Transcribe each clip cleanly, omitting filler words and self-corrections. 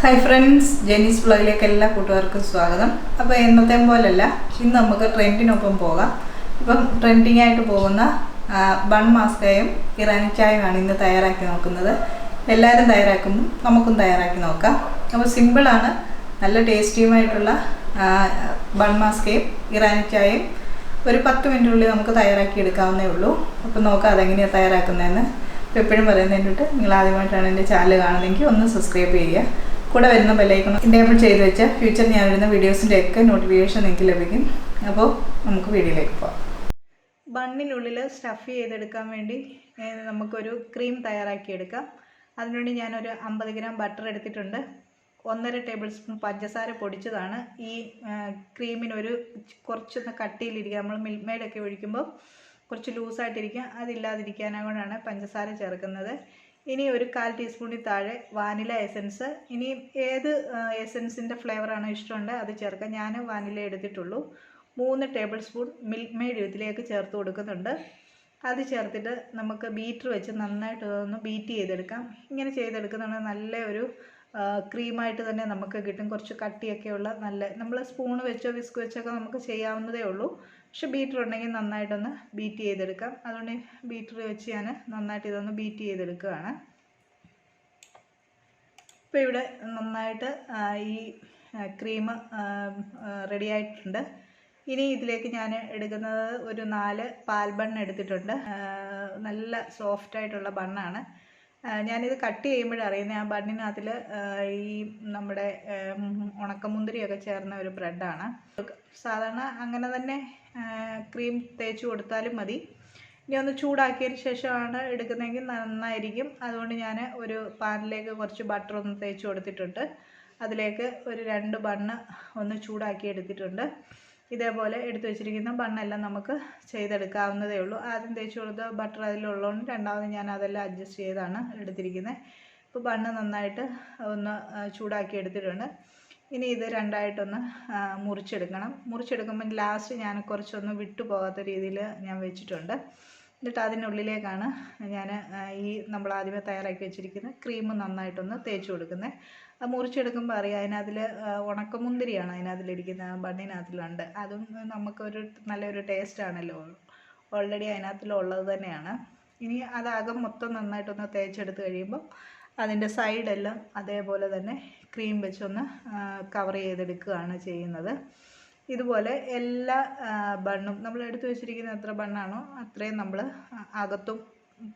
Hi friends, ജെനീസ് വ്ളോഗിലേക്ക് എല്ലാ കൂട്ടുകാർക്കും സ്വാഗതം. അപ്പോൾ എന്നത്തെ പോലല്ല, ഇന്ന് നമുക്ക് ട്രെൻഡിനൊപ്പം പോകാം. ഇപ്പം ട്രെൻഡിങ് ആയിട്ട് പോകുന്ന ബൺ മാസ്കയും ഇറാനി ചായയുമാണ് ഇന്ന് തയ്യാറാക്കി നോക്കുന്നത്. എല്ലാവരും തയ്യാറാക്കുമ്പോൾ നമുക്കും തയ്യാറാക്കി നോക്കാം. അപ്പോൾ സിമ്പിളാണ്, നല്ല ടേസ്റ്റിയുമായിട്ടുള്ള ബൺ മാസ്കയും ഇറാനി ചായയും ഒരു 10 മിനിറ്റിനുള്ളിൽ നമുക്ക് തയ്യാറാക്കി എടുക്കാവുന്നേ ഉള്ളൂ. അപ്പോൾ നോക്കാം അതെങ്ങനെയാണ് തയ്യാറാക്കുന്നതെന്ന്. അപ്പോൾ എപ്പോഴും പറയുന്നതിന് നിങ്ങൾ ആദ്യമായിട്ടാണ് എൻ്റെ ചാനൽ കാണുന്നതെങ്കിൽ ഒന്ന് സബ്സ്ക്രൈബ് ചെയ്യുക. കൂടെ വരുന്ന ബെല്ലൈക്കൺ എനേബിൾ ചെയ്ത് വെച്ചാൽ ഫ്യൂച്ചർ ഞാൻ വരുന്ന വീഡിയോസിൻ്റെ ഒക്കെ നോട്ടിഫിക്കേഷൻ നിങ്ങൾക്ക് ലഭിക്കും. അപ്പോൾ നമുക്ക് വീഡിയോയിലേക്ക് പോകാം. ബണ്ണിനുള്ളിൽ സ്റ്റഫ് ചെയ്തെടുക്കാൻ വേണ്ടി നമുക്കൊരു ക്രീം തയ്യാറാക്കിയെടുക്കാം. അതിനുവേണ്ടി ഞാനൊരു 50 ഗ്രാം ബട്ടർ എടുത്തിട്ടുണ്ട്. 1.5 ടേബിൾ സ്പൂൺ പഞ്ചസാര പൊടിച്ചതാണ്. ഈ ക്രീമിനൊരു കുറച്ചൊന്ന് കട്ടിയിലിരിക്കുക. നമ്മൾ മിൽക്ക് മെയ്ഡൊക്കെ ഒഴിക്കുമ്പോൾ കുറച്ച് ലൂസായിട്ടിരിക്കുക, അതില്ലാതിരിക്കാനാണ് പഞ്ചസാര ചേർക്കുന്നത്. ഇനി ഒരു 1/4 ടീസ്പൂണിൽ താഴെ വാനില എസൻസ്. ഇനി ഏത് എസൻസിൻ്റെ ഫ്ലേവറാണോ ഇഷ്ടമുണ്ട് അത് ചേർക്കാം. ഞാൻ വാനില എടുത്തിട്ടുള്ളൂ. 3 ടേബിൾ സ്പൂൺ മിൽക്ക് മെയ്ഡ് ഇതിലേക്ക് ചേർത്ത് കൊടുക്കുന്നുണ്ട്. അത് ചേർത്തിട്ട് നമുക്ക് ബീറ്റർ വെച്ച് നന്നായിട്ട് ഒന്ന് ബീറ്റ് ചെയ്തെടുക്കാം. ഇങ്ങനെ ചെയ്തെടുക്കുന്നതാണ് നല്ല ഒരു ക്രീമായിട്ട് തന്നെ നമുക്ക് കിട്ടും. കുറച്ച് കട്ടിയൊക്കെയുള്ള നല്ല, നമ്മൾ സ്പൂണ് വെച്ചോ വിസ്ക് വെച്ചൊക്കെ നമുക്ക് ചെയ്യാവുന്നതേ ഉള്ളൂ. പക്ഷെ ബീറ്റർ ഉണ്ടെങ്കിൽ നന്നായിട്ടൊന്ന് ബീറ്റ് ചെയ്തെടുക്കാം. അതുകൊണ്ട് ബീറ്റർ വെച്ച് ഞാൻ നന്നായിട്ട് ഇതൊന്ന് ബീറ്റ് ചെയ്തെടുക്കുകയാണ്. ഇപ്പോൾ ഇവിടെ നന്നായിട്ട് ഈ ക്രീം റെഡി ആയിട്ടുണ്ട്. ഇനി ഇതിലേക്ക് ഞാൻ എടുക്കുന്നത് ഒരു 4 പാൽ ബണ്ണ് എടുത്തിട്ടുണ്ട്. നല്ല സോഫ്റ്റായിട്ടുള്ള ബണ്ണാണ്. ഞാനിത് കട്ട് ചെയ്യുമ്പോഴറിയുന്നത് ആ ബണ്ണിനകത്തിൽ ഈ നമ്മുടെ ഉണക്കമുന്തിരിയൊക്കെ ചേർന്ന ഒരു ബ്രെഡാണ്. സാധാരണ അങ്ങനെ തന്നെ ക്രീം തേച്ച് കൊടുത്താലും മതി. ഇനി ഒന്ന് ചൂടാക്കിയതിന് ശേഷമാണ് എടുക്കുന്നതെങ്കിൽ നന്നായിരിക്കും. അതുകൊണ്ട് ഞാൻ ഒരു പാനിലേക്ക് കുറച്ച് ബട്ടർ ഒന്ന് തേച്ച് കൊടുത്തിട്ടുണ്ട്. അതിലേക്ക് ഒരു 2 ബണ്ണ് ഒന്ന് ചൂടാക്കി എടുത്തിട്ടുണ്ട്. ഇതേപോലെ എടുത്തു വെച്ചിരിക്കുന്ന ബണ്ണെല്ലാം നമുക്ക് ചെയ്തെടുക്കാവുന്നതേ ഉള്ളൂ. ആദ്യം തേച്ച് കൊടുത്ത ബട്ടർ അതിലുള്ളതുകൊണ്ട് രണ്ടാമത് ഞാൻ അതെല്ലാം അഡ്ജസ്റ്റ് ചെയ്താണ് എടുത്തിരിക്കുന്നത്. ഇപ്പോൾ ബണ്ണ് നന്നായിട്ട് ഒന്ന് ചൂടാക്കി എടുത്തിട്ടുണ്ട്. ഇനി ഇത് രണ്ടായിട്ടൊന്ന് മുറിച്ചെടുക്കണം. മുറിച്ചെടുക്കുമ്പോൾ ലാസ്റ്റ് ഞാൻ കുറച്ചൊന്ന് വിട്ടു പോകാത്ത രീതിയിൽ ഞാൻ വെച്ചിട്ടുണ്ട്. എന്നിട്ട് അതിനുള്ളിലേക്കാണ് ഞാൻ ഈ നമ്മൾ ആദ്യമേ തയ്യാറാക്കി വെച്ചിരിക്കുന്ന ക്രീം നന്നായിട്ടൊന്ന് തേച്ച് കൊടുക്കുന്നത്. അത് മുറിച്ചെടുക്കുമ്പോൾ അറിയാം അതിനകത്തിൽ ഉണക്കമുന്തിരിയാണ് അതിനകത്തിലിരിക്കുന്ന ബണ്ണിനകത്തിലുണ്ട്. അതും നമുക്കൊരു നല്ലൊരു ടേസ്റ്റാണല്ലോ, ഓൾറെഡി അതിനകത്തിലുള്ളത് തന്നെയാണ്. ഇനി അതാകെ മൊത്തം നന്നായിട്ടൊന്ന് തേച്ചെടുത്ത് കഴിയുമ്പോൾ അതിൻ്റെ സൈഡെല്ലാം അതേപോലെ തന്നെ ക്രീം വെച്ചൊന്ന് കവർ ചെയ്തെടുക്കുകയാണ് ചെയ്യുന്നത്. ഇതുപോലെ എല്ലാ ബണ്ണും നമ്മൾ എടുത്തു വെച്ചിരിക്കുന്ന എത്ര ബണ്ണാണോ അത്രയും നമ്മൾ അകത്തും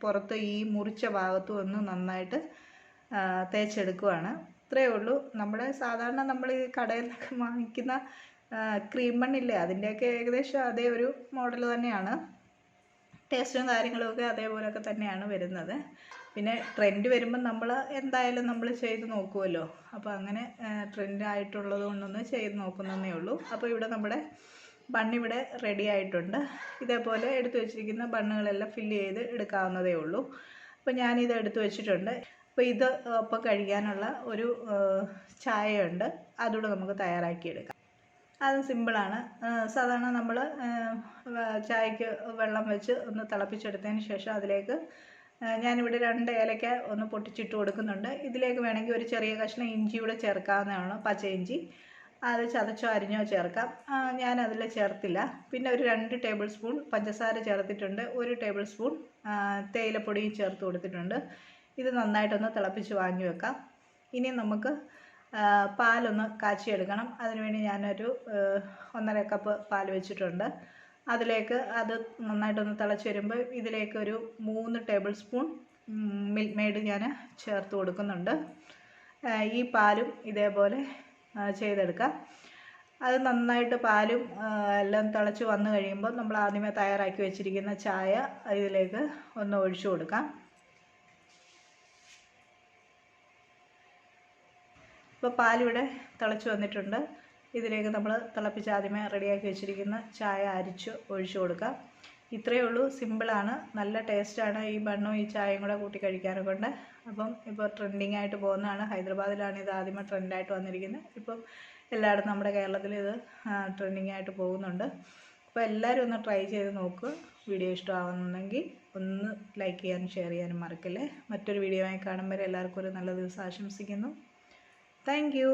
പുറത്ത് ഈ മുറിച്ച ഭാഗത്തും ഒന്ന് നന്നായിട്ട് തേച്ചെടുക്കുകയാണ്. ഇത്രയേ ഉള്ളൂ. നമ്മുടെ സാധാരണ നമ്മൾ ഈ കടയിലൊക്കെ വാങ്ങിക്കുന്ന ക്രീം ബണ്ണില്ലേ, അതിൻ്റെയൊക്കെ ഏകദേശം അതേ ഒരു മോഡൽ തന്നെയാണ്. ടേസ്റ്റും കാര്യങ്ങളുമൊക്കെ അതേപോലെയൊക്കെ തന്നെയാണ് വരുന്നത്. പിന്നെ ട്രെൻഡ് വരുമ്പം നമ്മൾ എന്തായാലും നമ്മൾ ചെയ്ത് നോക്കുമല്ലോ. അപ്പോൾ അങ്ങനെ ട്രെൻഡായിട്ടുള്ളത് കൊണ്ടൊന്ന് ചെയ്ത് നോക്കുന്നതേ ഉള്ളൂ. അപ്പോൾ ഇവിടെ നമ്മുടെ ബണ്ണിവിടെ റെഡി ആയിട്ടുണ്ട്. ഇതേപോലെ എടുത്തു വെച്ചിരിക്കുന്ന ബണ്ണുകളെല്ലാം ഫില്ല് ചെയ്ത് എടുക്കാവുന്നതേ ഉള്ളൂ. അപ്പോൾ ഞാനിത് എടുത്തു വെച്ചിട്ടുണ്ട്. അപ്പോൾ ഇത് ഒപ്പം കഴിക്കാനുള്ള ഒരു ചായയുണ്ട്, അതുകൂടെ നമുക്ക് തയ്യാറാക്കിയെടുക്കാം. അത് സിമ്പിളാണ്. സാധാരണ നമ്മൾ ചായക്ക് വെള്ളം വെച്ച് ഒന്ന് തിളപ്പിച്ചെടുത്തതിന് ശേഷം അതിലേക്ക് ഞാനിവിടെ 2 ഏലക്ക ഒന്ന് പൊട്ടിച്ചിട്ട് കൊടുക്കുന്നുണ്ട്. ഇതിലേക്ക് വേണമെങ്കിൽ ഒരു ചെറിയ കഷ്ണം ഇഞ്ചി കൂടെ ചേർക്കാവുന്നതാണ്, പച്ച ഇഞ്ചി. അത് ചതച്ചോ അരിഞ്ഞോ ചേർക്കാം. ഞാനതിൽ ചേർത്തില്ല. പിന്നെ ഒരു 2 ടേബിൾ സ്പൂൺ പഞ്ചസാര ചേർത്തിട്ടുണ്ട്. 1 ടേബിൾ സ്പൂൺ തേയിലപ്പൊടിയും ചേർത്ത് കൊടുത്തിട്ടുണ്ട്. ഇത് നന്നായിട്ടൊന്ന് തിളപ്പിച്ച് വാങ്ങി വെക്കാം. ഇനി നമുക്ക് പാലൊന്ന് കാച്ചിയെടുക്കണം. അതിനുവേണ്ടി ഞാനൊരു 1.5 കപ്പ് പാൽ വെച്ചിട്ടുണ്ട്. അതിലേക്ക് അത് നന്നായിട്ടൊന്ന് തിളച്ച് വരുമ്പോൾ ഇതിലേക്ക് ഒരു 3 ടേബിൾ സ്പൂൺ മിൽക്ക് മെയ്ഡ് ഞാൻ ചേർത്ത് കൊടുക്കുന്നുണ്ട്. ഈ പാലും ഇതേപോലെ ചെയ്തെടുക്കാം. അത് നന്നായിട്ട് പാലും എല്ലാം തിളച്ച് വന്നു കഴിയുമ്പോൾ നമ്മൾ ആദ്യമേ തയ്യാറാക്കി വെച്ചിരിക്കുന്ന ചായ ഇതിലേക്ക് ഒന്ന് ഒഴിച്ചു കൊടുക്കാം. ഇപ്പോൾ പാലിവിടെ തിളച്ച് വന്നിട്ടുണ്ട്. ഇതിലേക്ക് നമ്മൾ തിളപ്പിച്ച് ആദ്യമേ റെഡിയാക്കി വെച്ചിരിക്കുന്ന ചായ അരിച്ച് ഒഴിച്ചു കൊടുക്കാം. ഇത്രയേ ഉള്ളൂ, സിമ്പിളാണ്, നല്ല ടേസ്റ്റാണ്. ഈ ബണ്ണും ഈ ചായയും കൂടെ കൂട്ടി കഴിക്കാനൊക്കെ ഉണ്ട്. അപ്പം ഇപ്പോൾ ട്രെൻഡിങ് ആയിട്ട് പോകുന്നതാണ്. ഹൈദരാബാദിലാണ് ഇത് ആദ്യമേ ട്രെൻഡായിട്ട് വന്നിരിക്കുന്നത്. ഇപ്പം എല്ലായിടത്തും നമ്മുടെ കേരളത്തിൽ ഇത് ട്രെൻഡിങ് ആയിട്ട് പോകുന്നുണ്ട്. അപ്പോൾ എല്ലാവരും ഒന്ന് ട്രൈ ചെയ്ത് നോക്കുക. വീഡിയോ ഇഷ്ടമാവുന്നുണ്ടെങ്കിൽ ഒന്ന് ലൈക്ക് ചെയ്യാനും ഷെയർ ചെയ്യാനും മറക്കല്ലേ. മറ്റൊരു വീഡിയോയുമായി കാണുമ്പോൾ എല്ലാവർക്കും ഒരു നല്ല ദിവസം ആശംസിക്കുന്നു. Thank you.